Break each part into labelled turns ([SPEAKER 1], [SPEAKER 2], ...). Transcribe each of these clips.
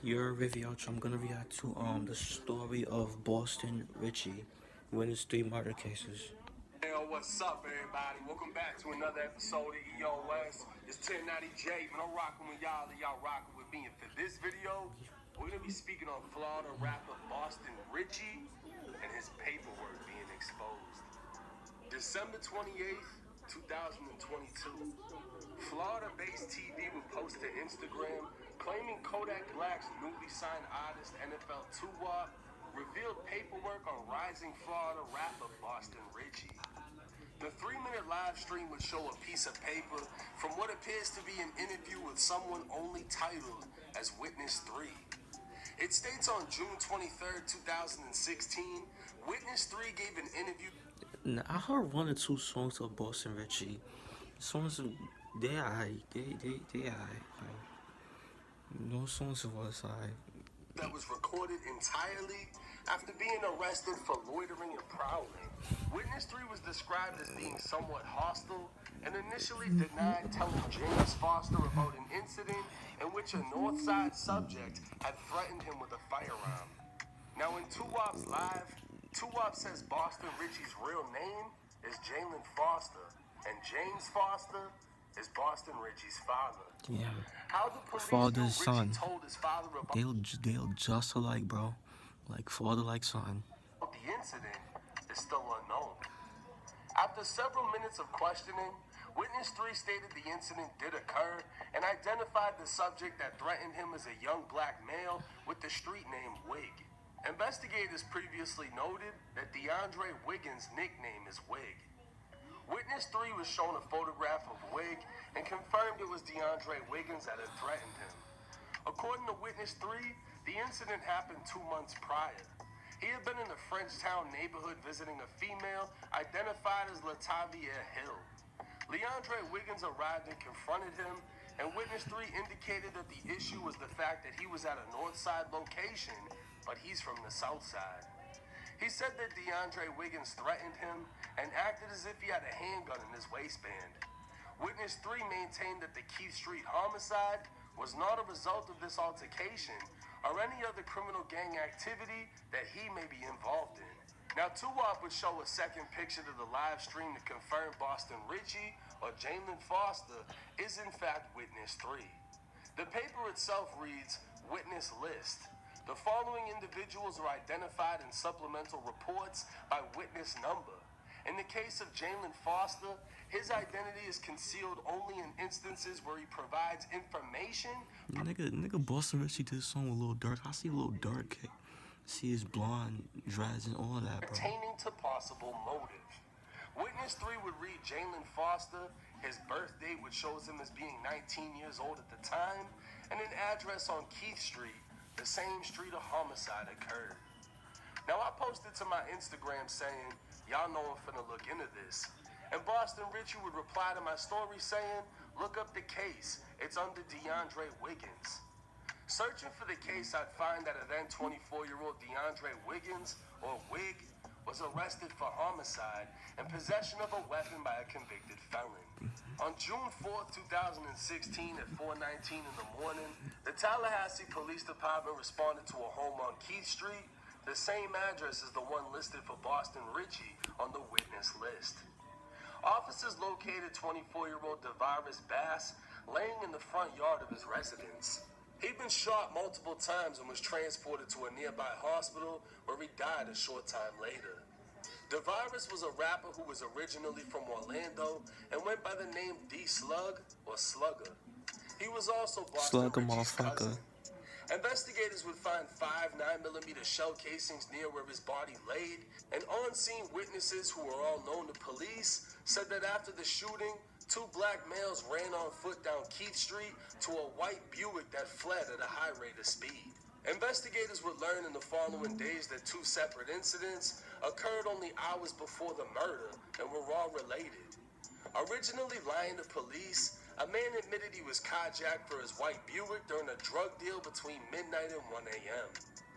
[SPEAKER 1] Your RICHEY. I'm gonna react to the story of Boston Richie, witness 3 murder cases.
[SPEAKER 2] Hey, what's up, everybody? Welcome back to another episode of EOS. It's 1090J, man. I'm rocking with y'all, and y'all rocking with me. And for this video, we're gonna be speaking on Florida rapper Boston Richey and his paperwork being exposed. December 28th, 2022. Florida-based TV would post to Instagram claiming Kodak Black's newly signed artist NFL 2-Wop revealed paperwork on rising Florida rapper Boston Richey. The 3-minute live stream would show a piece of paper from what appears to be an interview with someone only titled as Witness 3. It states on June 23rd, 2016, Witness 3 gave an interview.
[SPEAKER 1] Now, I heard 1 or 2 songs of Boston Richie. Songs, they alright. They alright. No songs was alright.
[SPEAKER 2] That was recorded entirely after being arrested for loitering and prowling. Witness 3 was described as being somewhat hostile and initially denied telling James Foster about an incident in which a Northside subject had threatened him with a firearm. Now in 2-Wop's live, 2-Wop says Boston Richey's real name is Jalen Foster, and James Foster is Boston Richey's father.
[SPEAKER 1] Yeah.
[SPEAKER 2] How the police
[SPEAKER 1] Father's son.
[SPEAKER 2] told his father about
[SPEAKER 1] They'll just alike, bro. Like father, like son.
[SPEAKER 2] the incident is still unknown. After several minutes of questioning, Witness 3 stated the incident did occur and identified the subject that threatened him as a young black male with the street name Wig. Investigators previously noted that DeAndre Wiggins' nickname is Wig. Witness 3 was shown a photograph of Wig and confirmed it was DeAndre Wiggins that had threatened him. According to Witness 3, the incident happened 2 months prior. He had been in the Frenchtown neighborhood visiting a female identified as Latavia Hill. DeAndre Wiggins arrived and confronted him, and Witness 3 indicated that the issue was the fact that he was at a Northside location, but he's from the South Side. He said that DeAndre Wiggins threatened him and acted as if he had a handgun in his waistband. Witness 3 maintained that the Keith Street homicide was not a result of this altercation or any other criminal gang activity that he may be involved in. Now, 2-Wop would show a second picture to the live stream to confirm Boston Richey or Jalen Foster is in fact Witness 3. The paper itself reads, Witness List. The following individuals are identified in supplemental reports by witness number. In the case of Jalen Foster, his identity is concealed only in instances where he provides information.
[SPEAKER 1] Nigga, Boston Richie did a song with Lil Durk. I see Lil Durk. See his blonde dreads and all that, bro.
[SPEAKER 2] Pertaining to possible motive. Witness 3 would read Jalen Foster, his birth date, which shows him as being 19 years old at the time, and an address on Keith Street, the same street a homicide occurred. Now, I posted to my Instagram saying, y'all know I'm finna look into this. And Boston Richey would reply to my story saying, look up the case. It's under DeAndre Wiggins. Searching for the case, I'd find that a then 24-year-old DeAndre Wiggins, or Wig, was arrested for homicide and possession of a weapon by a convicted felon. On June 4th, 2016 at 4:19 in the morning, the Tallahassee Police Department responded to a home on Keith Street, the same address as the one listed for Boston Richey on the witness list. Officers located 24-year-old DeVaris Bass laying in the front yard of his residence. He'd been shot multiple times and was transported to a nearby hospital where he died a short time later. DeVaris was a rapper who was originally from Orlando and went by the name D-Slug or Slugger. He was also Boston Richey's cousin. Investigators would find 5 9mm shell casings near where his body laid, and on-scene witnesses who were all known to police said that after the shooting, 2 black males ran on foot down Keith Street to a white Buick that fled at a high rate of speed. Investigators would learn in the following days that 2 separate incidents occurred only hours before the murder and were all related. Originally lying to police, a man admitted he was carjacked for his white Buick during a drug deal between midnight and 1 a.m.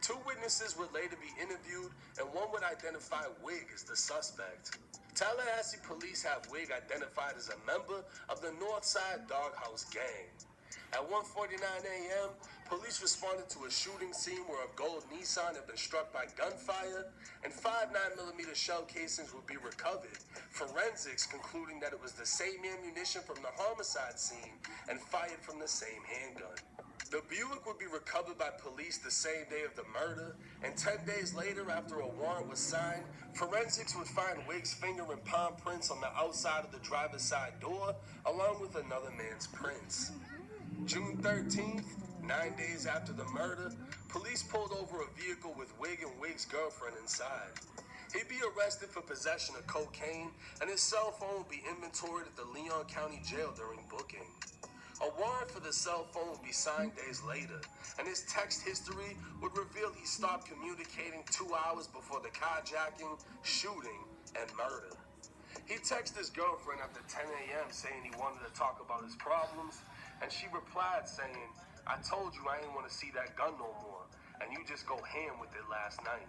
[SPEAKER 2] 2 witnesses would later be interviewed, and one would identify Wig as the suspect. Tallahassee police have Wig identified as a member of the Northside Doghouse Gang. At 1:49 a.m., Police responded to a shooting scene where a gold Nissan had been struck by gunfire, and 5 9mm shell casings would be recovered. Forensics concluding that it was the same ammunition from the homicide scene and fired from the same handgun. The Buick would be recovered by police the same day of the murder, and 10 days later, after a warrant was signed, forensics would find Wigg's finger and palm prints on the outside of the driver's side door, along with another man's prints. June 13th, 9 days after the murder, police pulled over a vehicle with Wigg and Wigg's girlfriend inside. He'd be arrested for possession of cocaine, and his cell phone would be inventoried at the Leon County Jail during booking. A warrant for the cell phone would be signed days later, and his text history would reveal he stopped communicating 2 hours before the carjacking, shooting, and murder. He texted his girlfriend after 10 a.m. saying he wanted to talk about his problems, and she replied saying, "I told you I ain't want to see that gun no more, and you just go ham with it last night."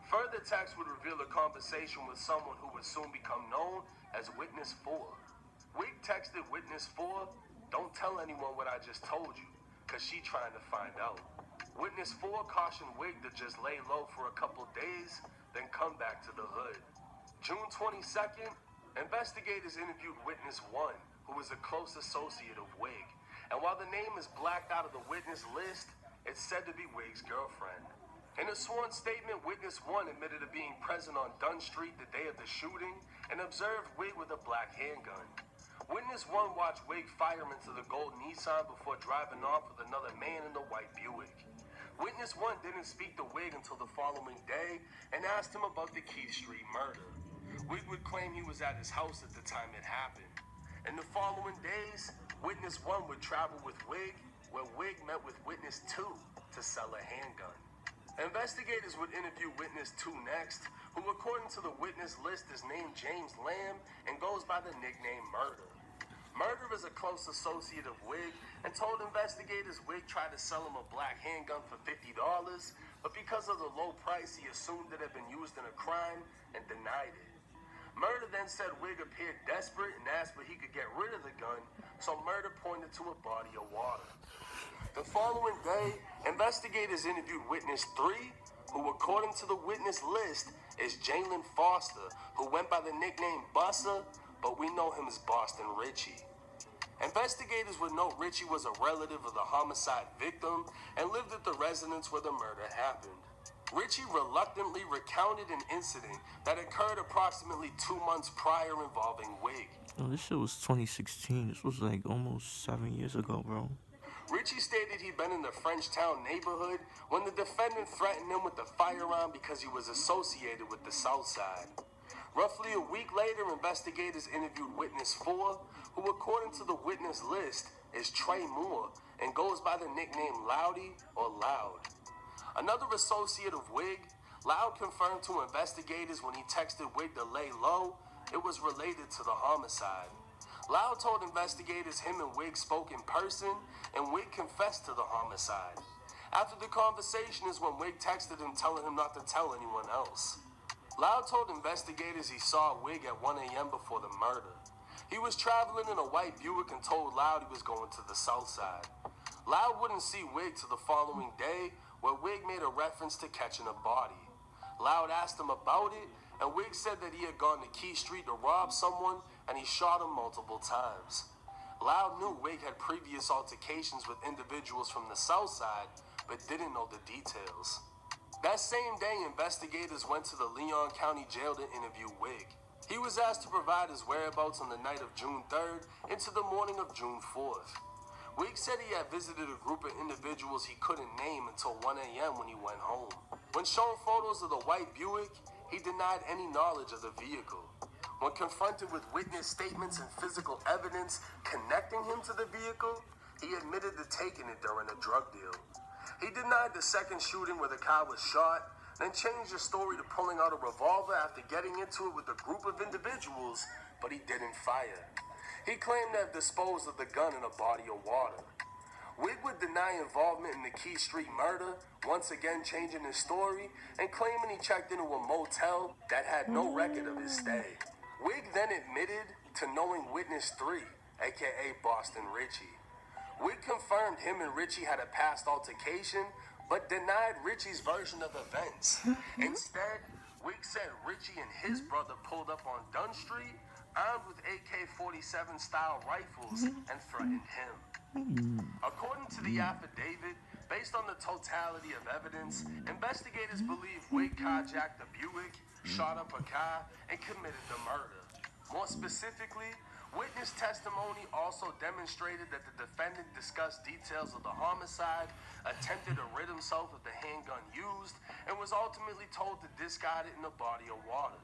[SPEAKER 2] Further text would reveal a conversation with someone who would soon become known as Witness 4. Wigg texted Witness 4, "Don't tell anyone what I just told you, cause she trying to find out." Witness 4 cautioned Wigg to just lay low for a couple days, then come back to the hood. June 22nd, investigators interviewed Witness 1, who was a close associate of Wigg, and while the name is blacked out of the witness list, it's said to be Wigg's girlfriend. In a sworn statement, Witness 1 admitted to being present on Dunn Street the day of the shooting and observed Wigg with a black handgun. Witness 1 watched Wigg fire into the gold Nissan before driving off with another man in the white Buick. Witness 1 didn't speak to Wigg until the following day and asked him about the Keith Street murder. Wigg would claim he was at his house at the time it happened. In the following days, Witness 1 would travel with Wigg, where Wigg met with Witness 2 to sell a handgun. Investigators would interview Witness 2 next, who according to the witness list is named James Lamb and goes by the nickname Murder. Murder is a close associate of Wigg and told investigators Wigg tried to sell him a black handgun for $50, but because of the low price he assumed it had been used in a crime and denied it. Murder then said Wigg appeared desperate and asked if he could get rid of the gun, so Murder pointed to a body of water. The following day, investigators interviewed Witness 3, who according to the witness list is Jalen Foster, who went by the nickname Bussa, but we know him as Boston Richie. Investigators would know Richie was a relative of the homicide victim and lived at the residence where the murder happened. Richie reluctantly recounted an incident that occurred approximately 2 months prior involving Wigg.
[SPEAKER 1] Oh, this shit was 2016. This was like almost 7 years ago, bro.
[SPEAKER 2] Richie stated he'd been in the Frenchtown neighborhood when the defendant threatened him with a firearm because he was associated with the South Side. Roughly a week later, investigators interviewed Witness 4, who according to the witness list is Trey Moore and goes by the nickname Loudy or Loud. Another associate of Wigg, Loud confirmed to investigators when he texted Wigg to lay low, it was related to the homicide. Loud told investigators him and Wigg spoke in person, and Wigg confessed to the homicide. After the conversation is when Wigg texted him telling him not to tell anyone else. Loud told investigators he saw Wigg at 1 a.m. before the murder. He was traveling in a white Buick and told Loud he was going to the South Side. Loud wouldn't see Wigg till the following day, where Wigg made a reference to catching a body. Loud asked him about it, and Wigg said that he had gone to Key Street to rob someone, and he shot him multiple times. Loud knew Wigg had previous altercations with individuals from the South Side, but didn't know the details. That same day, investigators went to the Leon County Jail to interview Wigg. He was asked to provide his whereabouts on the night of June 3rd into the morning of June 4th. Wigg said he had visited a group of individuals he couldn't name until 1 a.m. when he went home. When shown photos of the white Buick, he denied any knowledge of the vehicle. When confronted with witness statements and physical evidence connecting him to the vehicle, he admitted to taking it during a drug deal. He denied the second shooting where the car was shot, then changed the story to pulling out a revolver after getting into it with a group of individuals, but he didn't fire. He claimed to have disposed of the gun in a body of water. Wigg would deny involvement in the Key Street murder, once again changing his story and claiming he checked into a motel that had no record of his stay. Wigg then admitted to knowing Witness 3, aka Boston Richie. Wick confirmed him and Richie had a past altercation, but denied Richie's version of events. Instead, Wick said Richie and his brother pulled up on Dunn Street, armed with AK-47 style rifles, and threatened him. According to the affidavit, based on the totality of evidence, investigators believe Wick carjacked a Buick, shot up a car, and committed the murder. More specifically, witness testimony also demonstrated that the defendant discussed details of the homicide, attempted to rid himself of the handgun used, and was ultimately told to discard it in a body of water.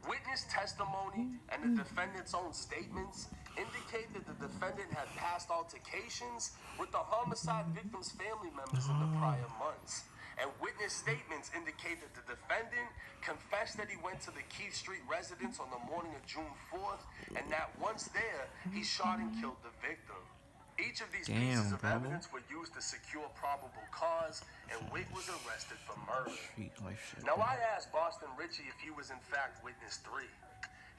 [SPEAKER 2] Witness testimony and the defendant's own statements indicate that the defendant had past altercations with the homicide victim's family members in the prior months. And witness statements indicate that the defendant confessed that he went to the Keith Street residence on the morning of June 4th, and that once there, he shot and killed the victim. Each of these pieces of evidence were used to secure probable cause, and Wick was arrested for murder. Now, I asked Boston Richey if he was in fact witness 3.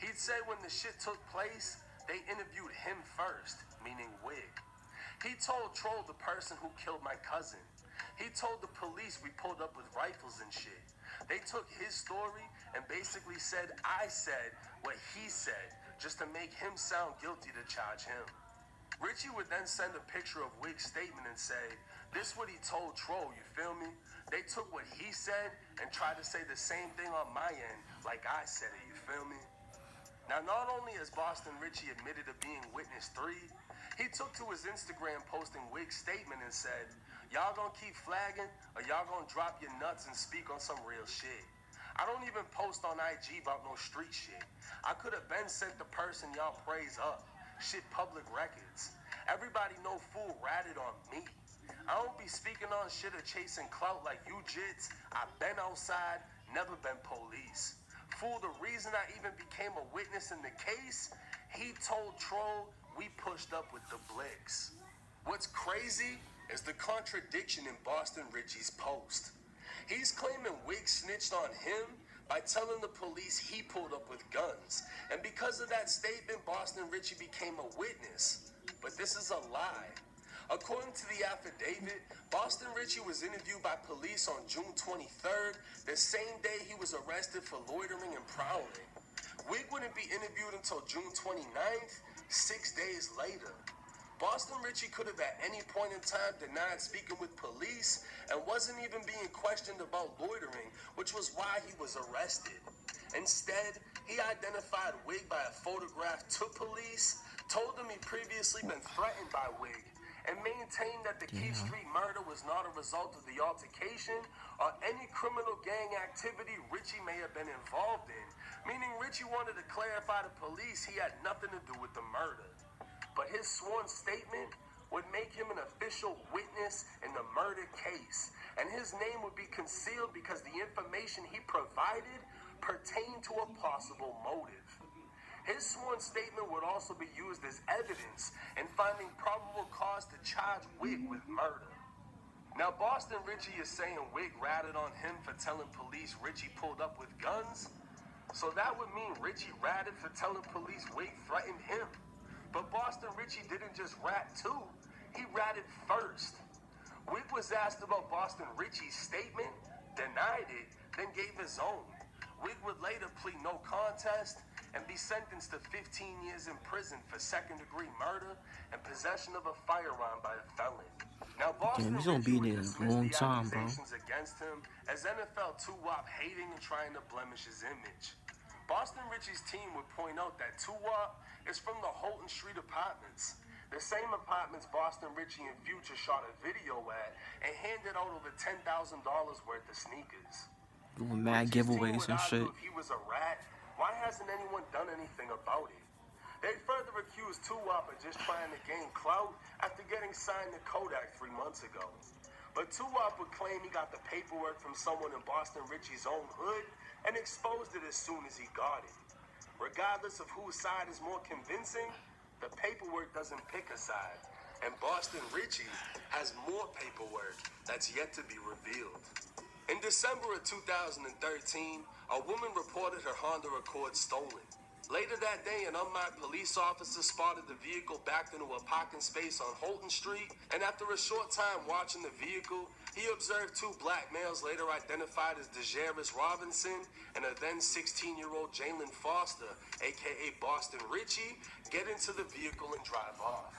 [SPEAKER 2] He'd say when the shit took place, they interviewed him first, meaning Wick. He told Troll the person who killed my cousin. He told the police we pulled up with rifles and shit. They took his story and basically said I said what he said just to make him sound guilty to charge him. Richie would then send a picture of Wick's statement and say, this what he told Troll, you feel me? They took what he said and tried to say the same thing on my end like I said it, you feel me? Now, not only has Boston Richey admitted to being witness 3, he took to his Instagram posting Wick's statement and said, y'all gonna keep flagging or y'all gonna drop your nuts and speak on some real shit? I don't even post on IG about no street shit. I could have been sent the person y'all praise up. Shit, public records. Everybody know fool ratted on me. I don't be speaking on shit or chasing clout like you jits. I've been outside, never been police. Fool, the reason I even became a witness in the case, he told Troll we pushed up with the Blicks. What's crazy is the contradiction in Boston Richey's post. He's claiming Wick snitched on him by telling the police he pulled up with guns. And because of that statement, Boston Richey became a witness. But this is a lie. According to the affidavit, Boston Richey was interviewed by police on June 23rd, the same day he was arrested for loitering and prowling. Wick wouldn't be interviewed until June 29th, 6 days later. Boston Richey could have at any point in time denied speaking with police and wasn't even being questioned about loitering, which was why he was arrested. Instead, he identified Wick by a photograph to police, told them he'd previously been threatened by Wick, and maintained that the Keith Street murder was not a result of the altercation or any criminal gang activity Richey may have been involved in, meaning Richey wanted to clarify to police he had nothing to do with the murder. But his sworn statement would make him an official witness in the murder case, and his name would be concealed because the information he provided pertained to a possible motive. His sworn statement would also be used as evidence in finding probable cause to charge Wick with murder. Now, Boston Richey is saying Wick ratted on him for telling police Richey pulled up with guns, so that would mean Richey ratted for telling police Wick threatened him. But Boston Richey didn't just rat too, he ratted first. Wick was asked about Boston Richey's statement, denied it, then gave his own. Wick would later plead no contest and be sentenced to 15 years in prison for second-degree murder and possession of a firearm by a felon. Now, Boston Richey would dismiss the accusations against him as NFL 2-Wop hating and trying to blemish his image. Boston Richey's team would point out that 2-Wop is from the Holton Street apartments, the same apartments Boston Richey and Future shot a video at and handed out over $10,000 worth of sneakers.
[SPEAKER 1] Doing mad giveaways and shit.
[SPEAKER 2] If he was a rat, why hasn't anyone done anything about it? They further accused 2-Wop of just trying to gain clout after getting signed to Kodak 3 months ago. But 2-Wop would claim he got the paperwork from someone in Boston Richey's own hood and exposed it as soon as he got it. Regardless of whose side is more convincing, the paperwork doesn't pick a side. And Boston Richey has more paperwork that's yet to be revealed. In December of 2013, a woman reported her Honda Accord stolen. Later that day, an unmarked police officer spotted the vehicle backed into a parking space on Holton Street, and after a short time watching the vehicle, he observed two black males later identified as DeJaris Robinson and a then 16-year-old Jalen Foster, aka Boston Richey, get into the vehicle and drive off.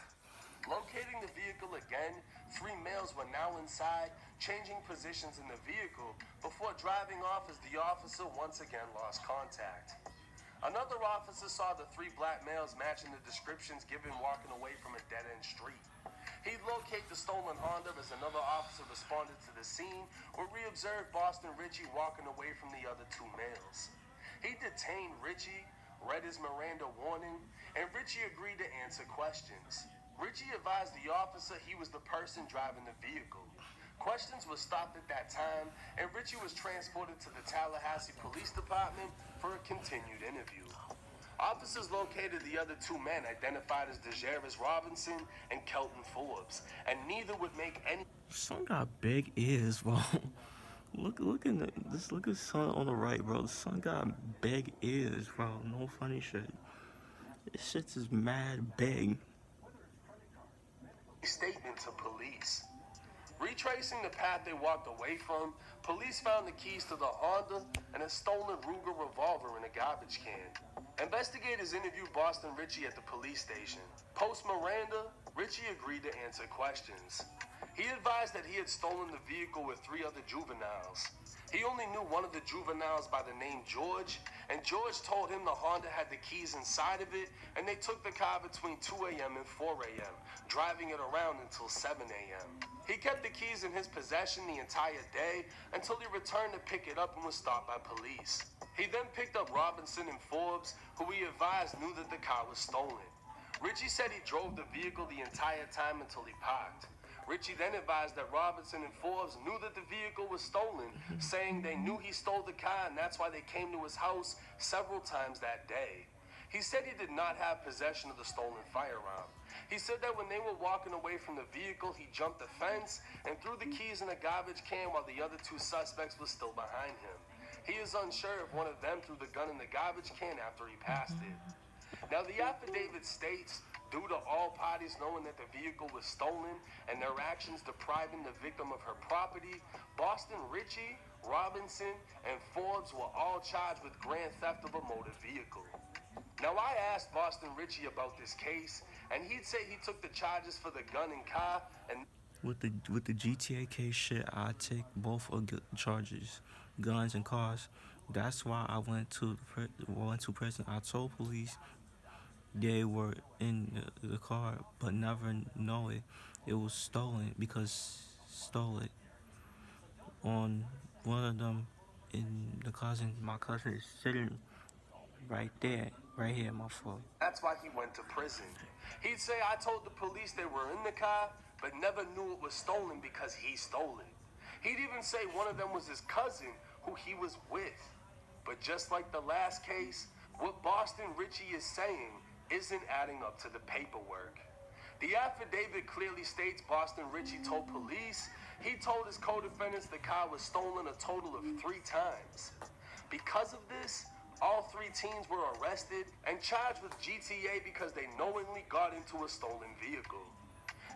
[SPEAKER 2] Locating the vehicle again, three males were now inside, changing positions in the vehicle before driving off as the officer once again lost contact. Another officer saw the three black males matching the descriptions given walking away from a dead-end street. He'd locate the stolen Honda as another officer responded to the scene where we observed Boston Richey walking away from the other two males. He detained Richey, read his Miranda warning, and Richey agreed to answer questions. Richey advised the officer he was the person driving the vehicle. Questions were stopped at that time, and Richey was transported to the Tallahassee Police Department for a continued interview. Officers located the other two men identified as DeJaris Robinson and Kelton Forbes, and neither would make any.
[SPEAKER 1] Son got big ears, bro. Look at son on the right, bro. The son got big ears, bro. No funny shit. This shit is mad big.
[SPEAKER 2] Statement to police. Retracing the path they walked away from, police found the keys to the Honda and a stolen Ruger revolver in a garbage can. Investigators interviewed Boston Richey at the police station. Post Miranda, Richey agreed to answer questions. He advised that he had stolen the vehicle with three other juveniles. He only knew one of the juveniles by the name George, and George told him the Honda had the keys inside of it, and they took the car between 2 a.m. and 4 a.m., driving it around until 7 a.m. He kept the keys in his possession the entire day until he returned to pick it up and was stopped by police. He then picked up Robinson and Forbes, who he advised knew that the car was stolen. Richey said he drove the vehicle the entire time until he parked. Richey then advised that Robinson and Forbes knew that the vehicle was stolen, saying they knew he stole the car and that's why they came to his house several times that day. He said he did not have possession of the stolen firearm. He said that when they were walking away from the vehicle, he jumped the fence and threw the keys in a garbage can while the other two suspects were still behind him. He is unsure if one of them threw the gun in the garbage can after he passed it. Now, the affidavit states, due to all parties knowing that the vehicle was stolen and their actions depriving the victim of her property, Boston Richey, Robinson, and Forbes were all charged with grand theft of a motor vehicle. Now, I asked Boston Richey about this case, and he'd say he took the charges for the gun and car, and
[SPEAKER 1] With the GTA case shit, I take both of the charges, guns and cars. That's why I went to prison. I told police they were in the car, but never know it was stolen because stole it on one of them. In my cousin is sitting right there, right here, my fault.
[SPEAKER 2] that's why he went to prison. He'd say, I told the police they were in the car, but never knew it was stolen because he stole it. He'd even say one of them was his cousin who he was with. But just like the last case, what Boston Richey is saying isn't adding up to the paperwork. The affidavit clearly states Boston Richey told police he told his co-defendants the car was stolen a total of 3 times. Because of this, all 3 teens were arrested and charged with GTA because they knowingly got into a stolen vehicle.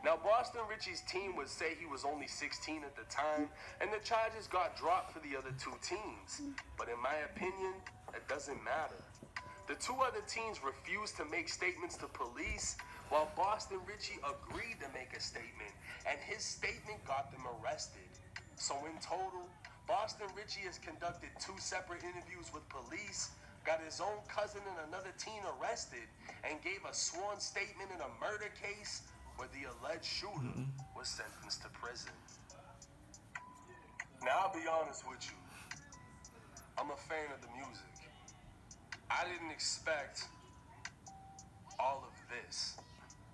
[SPEAKER 2] Now, Boston Richey's team would say he was only 16 at the time, and the charges got dropped for the other 2 teens. But in my opinion, it doesn't matter. The 2 other teens refused to make statements to police, while Boston Richey agreed to make a statement, and his statement got them arrested. So in total, Boston Richey has conducted 2 separate interviews with police, got his own cousin and another teen arrested, and gave a sworn statement in a murder case where the alleged shooter was sentenced to prison. Now, I'll be honest with you. I'm a fan of the music. I didn't expect all of this.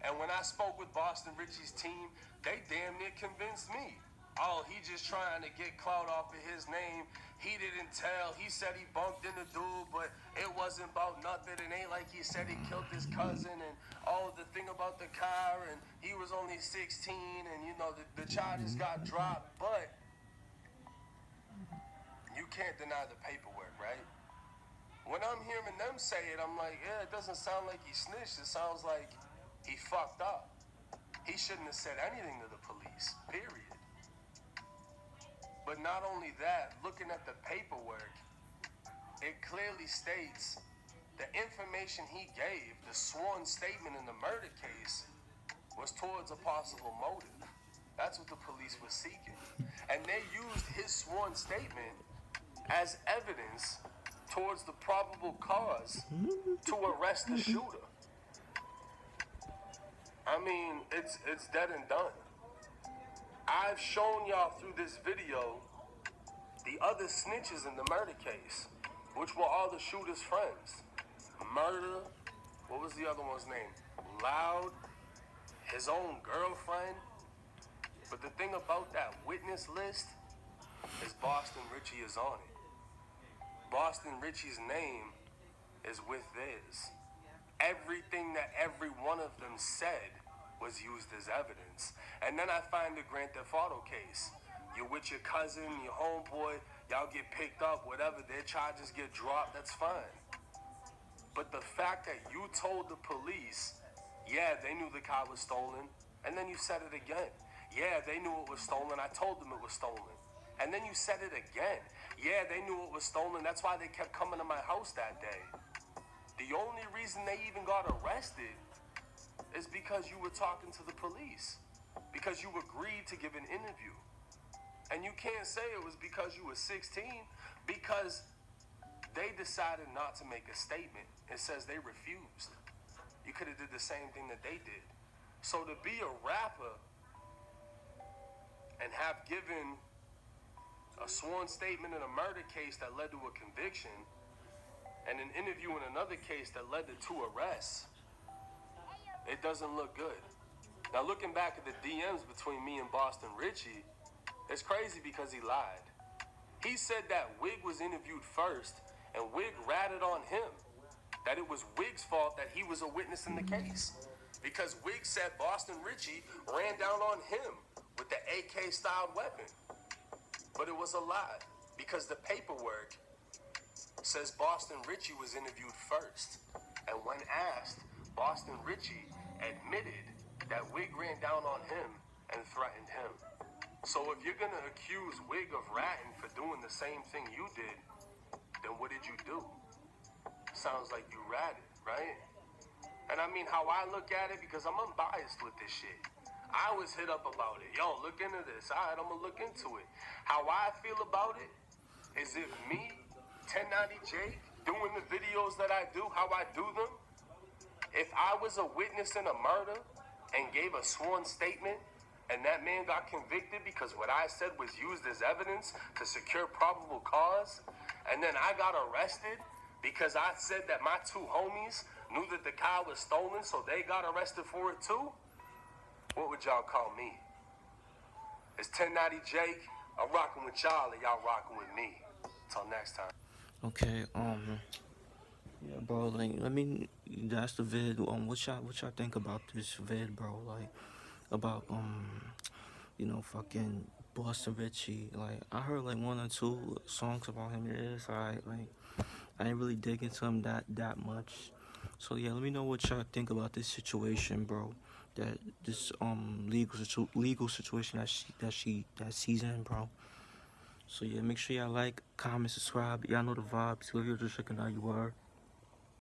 [SPEAKER 2] And when I spoke with Boston Richey's team, they damn near convinced me. Oh, he just trying to get clout off of his name. He didn't tell. He said he bumped into dude, but it wasn't about nothing. It ain't like he said he killed his cousin and all the thing about the car and he was only 16 and, you know, the charges got dropped. But you can't deny the paperwork, right? when I'm hearing them say it, I'm like, yeah, it doesn't sound like he snitched. It sounds like he fucked up. He shouldn't have said anything to the police, period. But not only that, looking at the paperwork, it clearly states the information he gave, the sworn statement in the murder case, was towards a possible motive. That's what the police were seeking. And they used his sworn statement as evidence towards the probable cause to arrest the shooter. I mean, it's dead and done. I've shown y'all through this video the other snitches in the murder case, which were all the shooter's friends. Murder, what was the other one's name? Loud, his own girlfriend. But the thing about that witness list is Boston Richey is on it. Boston Richey's name is with theirs. Everything that every one of them said was used as evidence. And then I find the Grand Theft Auto case. You're with your cousin, your homeboy, y'all get picked up, whatever, their charges get dropped, that's fine. But the fact that you told the police, yeah, they knew the car was stolen, and then you said it again. Yeah, they knew it was stolen, I told them it was stolen. And then you said it again. Yeah, they knew it was stolen, that's why they kept coming to my house that day. The only reason they even got arrested is because you were talking to the police. Because you agreed to give an interview. And you can't say it was because you were 16, because they decided not to make a statement. It says they refused. You could have did the same thing that they did. So to be a rapper and have given a sworn statement in a murder case that led to a conviction, and an interview in another case that led to 2 arrests, it doesn't look good. Now looking back at the DMs between me and Boston Richey, it's crazy because he lied. He said that Wig was interviewed first, and Wig ratted on him, that it was Wig's fault that he was a witness in the case. Because Wig said Boston Richey ran down on him with the AK-styled weapon. But it was a lie, because the paperwork says Boston Richey was interviewed first. And when asked, Boston Richey admitted that Wig ran down on him and threatened him. So if you're gonna accuse Wig of ratting for doing the same thing you did, then what did you do? Sounds like you ratted, right? And I mean, how I look at it, because I'm unbiased with this shit, I was hit up about it. Yo, look into this. All right, I'm gonna look into it. How I feel about it is if me, 1090 Jake, doing the videos that I do, how I do them, if I was a witness in a murder and gave a sworn statement, and that man got convicted because what I said was used as evidence to secure probable cause, and then I got arrested because I said that my 2 homies knew that the car was stolen, so they got arrested for it too, what would y'all call me? It's 1090 Jake. I'm rocking with y'all, and y'all rocking with me. Till next time.
[SPEAKER 1] Okay, yeah, bro, like, let me, that's the vid, what y'all think about this vid, bro, like, about, fucking Boston Richey, like, I heard, like, 1 or 2 songs about him, yeah, it's alright, like, I ain't really dig into him that much, so, yeah, let me know what y'all think about this situation, bro, that, this, legal situation that she's in, bro. So yeah, make sure y'all like, comment, subscribe. Y'all know the vibes. Whoever you're just checking out, you are.